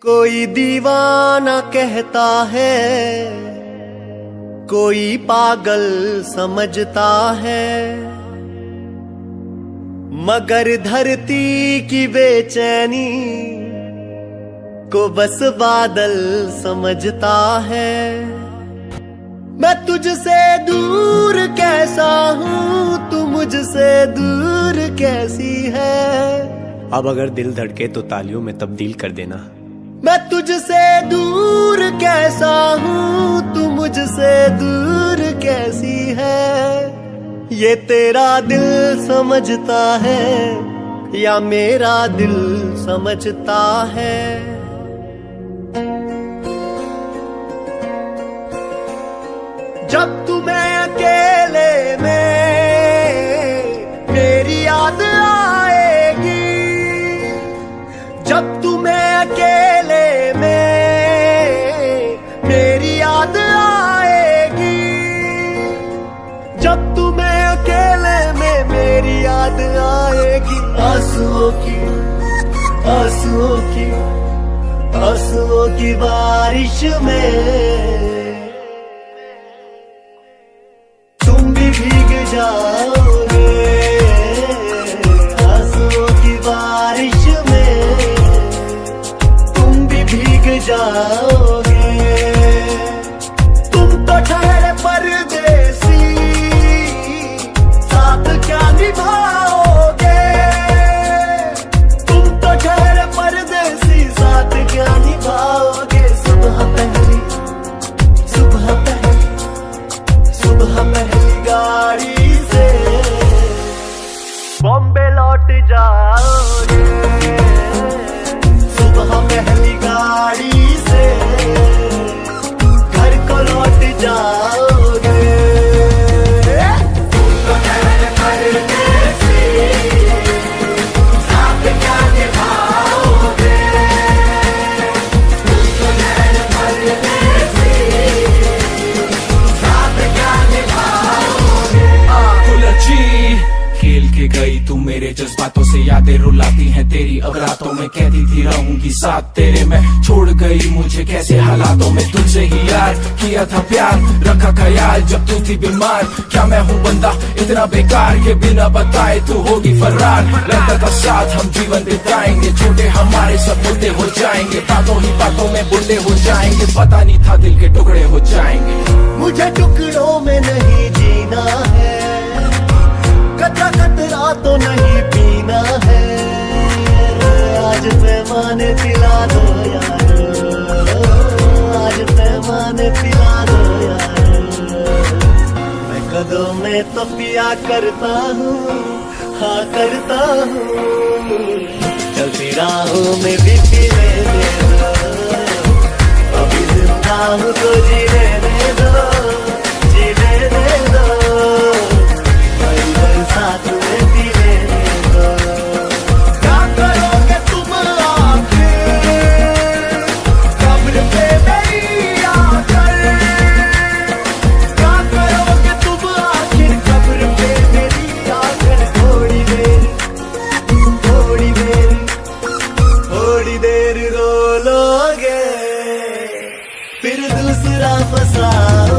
कोई दीवाना कहता है, कोई पागल समझता है, मगर धरती की बेचैनी को बस बादल समझता है। मैं तुझसे दूर कैसा हूँ, तू मुझसे दूर कैसी है। अब अगर दिल धड़के तो तालियों में तब्दील कर देना। मैं तुझसे दूर कैसा हूँ, तू मुझसे दूर कैसी है। ये तेरा दिल समझता है या मेरा दिल समझता है। जब तुम्हें अकेले में मेरी याद आएगी, जब तुम्हें अकेले में मेरी याद आएगी, जब तुम्हें अकेले में मेरी याद आएगी। आंसुओं की आंसुओं की आंसुओं की बारिश में तुम भी भीग जाओगे। आंसुओं की बारिश में तुम भी भीग जाओगे। तुम तो ठहरे परदेसी, साथ क्या निभाओगे। तुम तो ठहरे परदेसी, साथ क्या निभाओगे। सुबह पहली गाड़ी से बॉम्बे लौट जाओगे। सुबह पहली गाड़ी से घर को लौट जाओगे। साथ क्या निभाओगे। खेल के गई तू मेरे जज्बातों से, यादें रुलाती हैं तेरी। अब रातों में कहती थी रहूंगी साथ तेरे, मैं छोड़ गई मुझे कैसे हालातों में। तुझसे ही यार किया था प्यार, रखा ख्याल जब तू थी बीमार। क्या मैं हूँ बंदा इतना बेकार के बिना बताए तू होगी फरार। लगता था साथ हम जीवन बिताएंगे, छोटे हमारे सब बुढ़े हो जाएंगे। बातों ही बातों में बुढ़े हो जाएंगे, पता नहीं था दिल के टुकड़े हो जाएंगे। मुझे टुकड़ों में नहीं जीना है, कतरा कतरा तो नहीं पीना है। आज पैमाने पिला दो यार, आज पैमाने पिला दो यार। मैं कदों में तो पिया करता हूँ, हाँ करता हूँ। चलती राहों में भी पीने दे दो, अभी जिंदा हूँ तो जीने दे दो, जीने दे दो। साथ में पीने दो। क्या करोगे तुम आखिर कब्र पे मेरी आकर। क्या करोगे तुम आखिर कब्र पे मेरी आकर। थोड़ी देर थोड़ी देर थोड़ी देर रो लोगे, फिर दूसरा फसाओ।